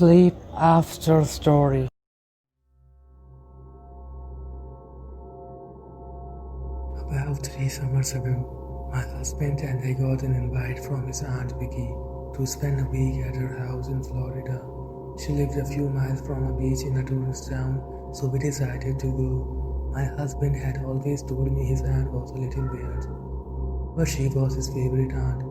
Sleep After Story. About 3 summers ago, my husband and I got an invite from his Aunt Vicky to spend a week at her house in Florida. She lived a few miles from a beach in a tourist town, so we decided to go. My husband had always told me his aunt was a little weird, but she was his favorite aunt.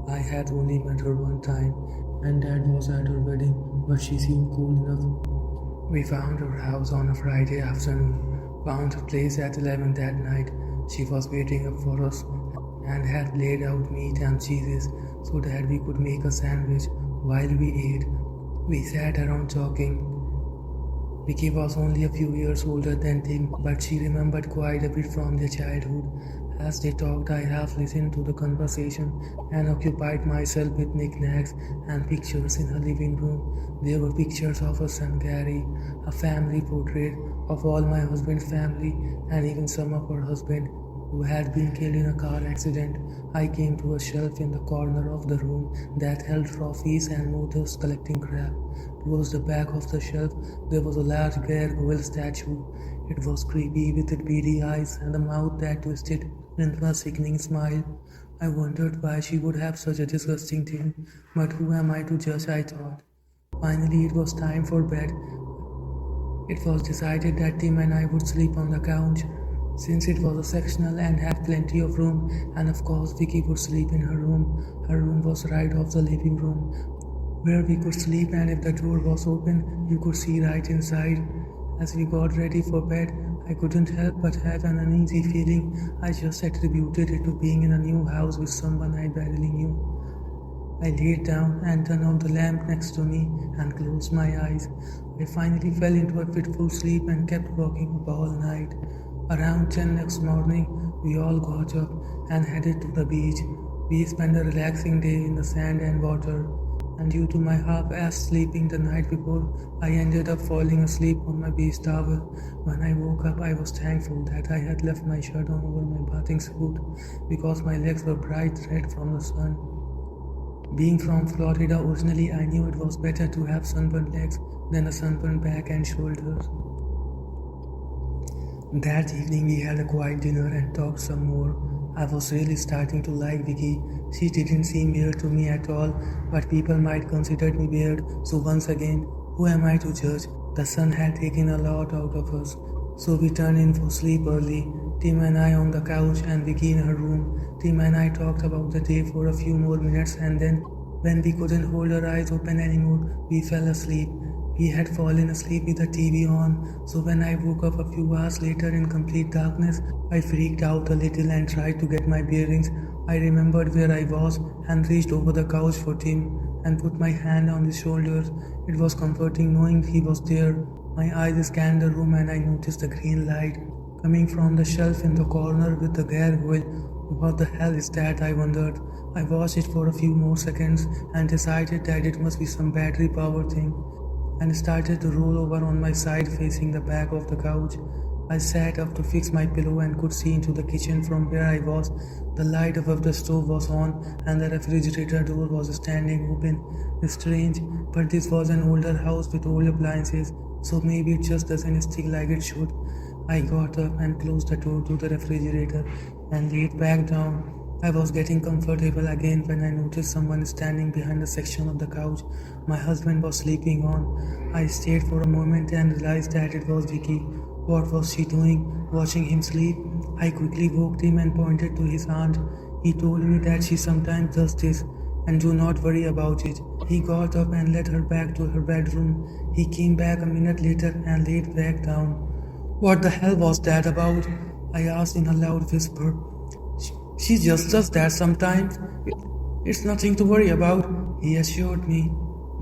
I had only met her one time, and Dad was at her wedding, but she seemed cool enough. We found her house on a Friday afternoon, found her place at 11 that night. She was waiting up for us and had laid out meat and cheeses so that we could make a sandwich while we ate. We sat around talking. Vicky was only a few years older than Tim, but she remembered quite a bit from their childhood. As they talked, I half listened to the conversation and occupied myself with knickknacks and pictures in her living room. There were pictures of her son Gary, a family portrait of all my husband's family, and even some of her husband who had been killed in a car accident. I came to a shelf in the corner of the room that held trophies and models collecting crap. Towards the back of the shelf, there was a large gargoyle statue. It was creepy with its beady eyes and a mouth that twisted into a sickening smile. I wondered why she would have such a disgusting thing, but who am I to judge, I thought. Finally, it was time for bed. It was decided that Tim and I would sleep on the couch, since it was a sectional and had plenty of room, and of course Vicky would sleep in her room. Her room was right off the living room, where we could sleep, and if the door was open, you could see right inside. As we got ready for bed, I couldn't help but have an uneasy feeling. I just attributed it to being in a new house with someone I barely knew. I laid down and turned on the lamp next to me and closed my eyes. I finally fell into a fitful sleep and kept walking up all night. Around 10 next morning, we all got up and headed to the beach. We spent a relaxing day in the sand and water, and due to my half-assed sleeping the night before, I ended up falling asleep on my beach towel. When I woke up, I was thankful that I had left my shirt on over my bathing suit because my legs were bright red from the sun. Being from Florida originally, I knew it was better to have sunburned legs than a sunburned back and shoulders. That evening we had a quiet dinner and talked some more. I was really starting to like Vicky. She didn't seem weird to me at all, but people might consider me weird, so once again, who am I to judge? The sun had taken a lot out of us, so we turned in for sleep early. Tim and I on the couch and Vicky in her room. Tim and I talked about the day for a few more minutes, and then, when we couldn't hold our eyes open anymore, we fell asleep. We had fallen asleep with the TV on, so when I woke up a few hours later in complete darkness, I freaked out a little and tried to get my bearings. I remembered where I was and reached over the couch for Tim and put my hand on his shoulders. It was comforting knowing he was there. My eyes scanned the room and I noticed the green light coming from the shelf in the corner with the gargoyle. What the hell is that? I wondered. I watched it for a few more seconds and decided that it must be some battery power thing, and started to roll over on my side facing the back of the couch. I sat up to fix my pillow and could see into the kitchen from where I was. The light above the stove was on and the refrigerator door was standing open. Strange, but this was an older house with old appliances, so maybe it just doesn't stick like it should. I got up and closed the door to the refrigerator and laid back down. I was getting comfortable again when I noticed someone standing behind a section of the couch my husband was sleeping on. I stayed for a moment and realized that it was Vicky. What was she doing, watching him sleep? I quickly woke him and pointed to his aunt. He told me that she sometimes does this, and do not worry about it. He got up and led her back to her bedroom. He came back a minute later and laid back down. What the hell was that about? I asked in a loud whisper. She just does that sometimes. It's nothing to worry about, he assured me.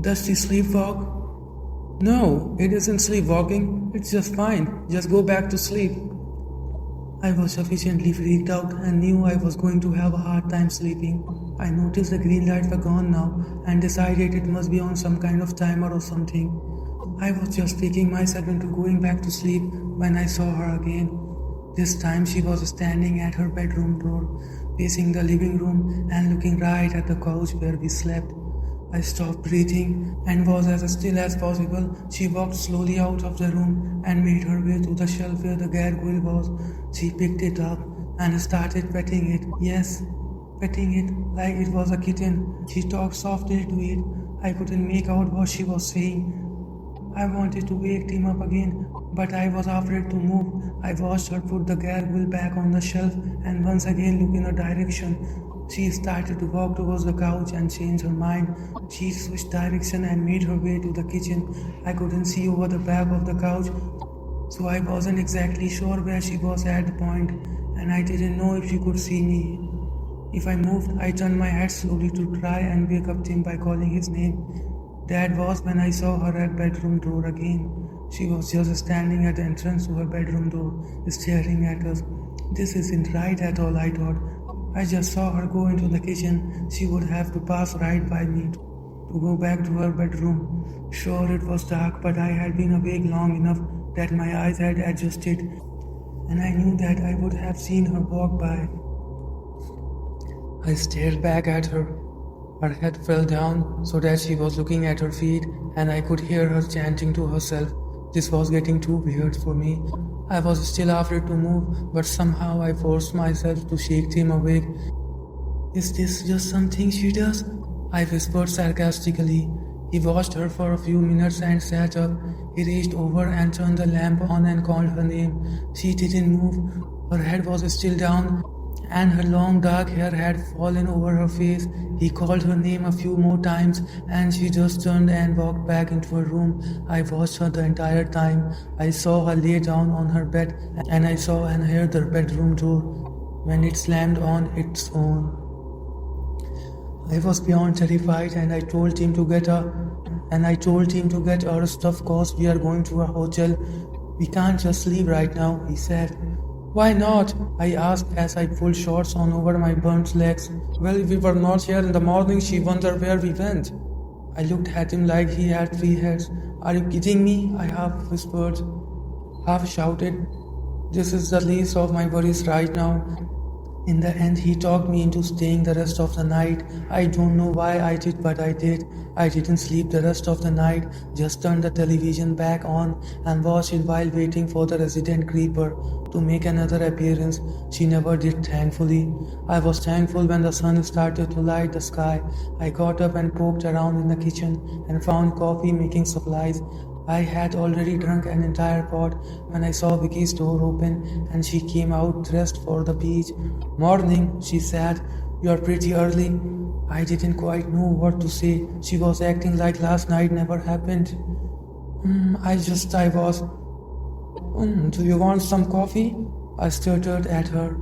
Does she sleepwalk? No, it isn't sleepwalking. It's just fine. Just go back to sleep. I was sufficiently freaked out and knew I was going to have a hard time sleeping. I noticed the green lights were gone now and decided it must be on some kind of timer or something. I was just faking myself into going back to sleep when I saw her again. This time she was standing at her bedroom door, facing the living room and looking right at the couch where we slept. I stopped breathing and was as still as possible. She walked slowly out of the room and made her way to the shelf where the gargoyle was. She picked it up and started petting it. Yes, petting it like it was a kitten. She talked softly to it. I couldn't make out what she was saying. I wanted to wake Tim up again, but I was afraid to move. I watched her put the gargoyle back on the shelf and once again look in a direction. She started to walk towards the couch and changed her mind. She switched direction and made her way to the kitchen. I couldn't see over the back of the couch, so I wasn't exactly sure where she was at the point, and I didn't know if she could see me. If I moved, I turned my head slowly to try and wake up Tim by calling his name. That was when I saw her at bedroom door again. She was just standing at the entrance to her bedroom door, staring at us. This isn't right at all, I thought. I just saw her go into the kitchen. She would have to pass right by me to go back to her bedroom. Sure, it was dark, but I had been awake long enough that my eyes had adjusted, and I knew that I would have seen her walk by. I stared back at her. Her head fell down so that she was looking at her feet, and I could hear her chanting to herself. This was getting too weird for me. I was still afraid to move, but somehow I forced myself to shake Tim awake. Is this just something she does? I whispered sarcastically. He watched her for a few minutes and sat up. He reached over and turned the lamp on and called her name. She didn't move. Her head was still down, and her long dark hair had fallen over her face. He called her name a few more times, and she just turned and walked back into her room. I watched her the entire time. I saw her lay down on her bed, and I saw and heard the bedroom door when it slammed on its own. I was beyond terrified, and I told him to get our stuff cause we are going to a hotel. We can't just leave right now, he said. Why not? I asked as I pulled shorts on over my burnt legs. Well, if we were not here in the morning, she wondered where we went. I looked at him like he had 3 heads. Are you kidding me? I half whispered, half shouted. This is the least of my worries right now. In the end, he talked me into staying the rest of the night. I don't know why I did, but I did. I didn't sleep the rest of the night, just turned the television back on and watched it while waiting for the resident creeper to make another appearance. She never did, thankfully. I was thankful when the sun started to light the sky. I got up and poked around in the kitchen and found coffee making supplies. I had already drunk an entire pot when I saw Vicky's door open and she came out dressed for the beach. Morning, she said. You're pretty early. I didn't quite know what to say. She was acting like last night never happened. I was. Do you want some coffee? I stuttered at her.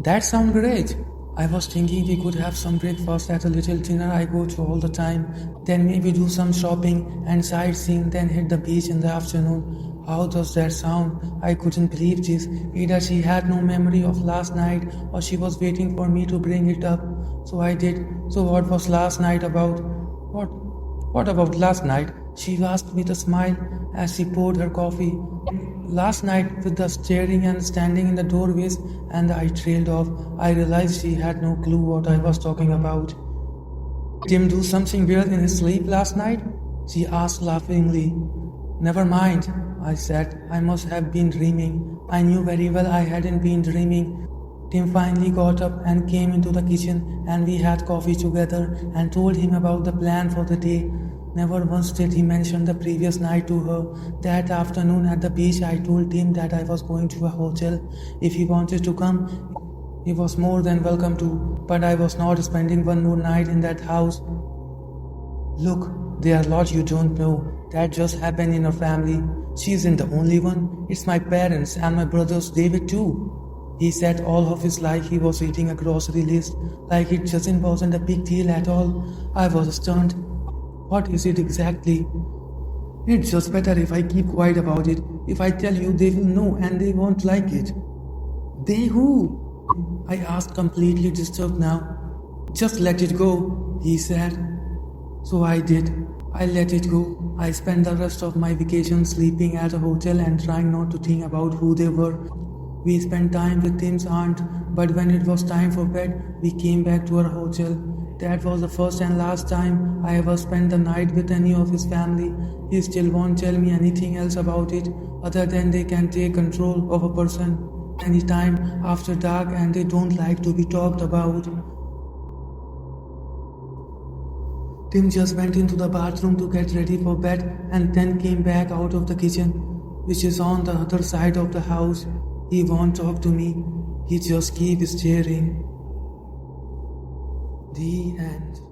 That sounds great. I was thinking we could have some breakfast at a little dinner I go to all the time, then maybe do some shopping and sightseeing, then hit the beach in the afternoon. How does that sound? I couldn't believe this. Either she had no memory of last night or she was waiting for me to bring it up. So I did. So what was last night about? What about last night? She asked with a smile as she poured her coffee. Last night, with the staring and standing in the doorways, and I trailed off, I realized she had no clue what I was talking about. Did Tim do something weird in his sleep last night? She asked laughingly. Never mind, I said. I must have been dreaming. I knew very well I hadn't been dreaming. Tim finally got up and came into the kitchen, and we had coffee together and told him about the plan for the day. Never once did he mention the previous night to her. That afternoon at the beach, I told him that I was going to a hotel. If he wanted to come, he was more than welcome to, but I was not spending one more night in that house. Look, there are a lot you don't know. That just happened in our family. She isn't the only one. It's my parents and my brother's David too. He said all of his life he was reading a grocery list, like it just wasn't a big deal at all. I was stunned. What is it exactly? It's just better if I keep quiet about it. If I tell you, they will know and they won't like it. They who? I asked, completely disturbed now. Just let it go, he said. So I did. I let it go. I spent the rest of my vacation sleeping at a hotel and trying not to think about who they were. We spent time with Tim's aunt, but when it was time for bed, we came back to our hotel. That was the first and last time I ever spent the night with any of his family. He still won't tell me anything else about it other than they can take control of a person anytime after dark and they don't like to be talked about. Tim just went into the bathroom to get ready for bed and then came back out of the kitchen, which is on the other side of the house. He won't talk to me. He just keeps staring. The end.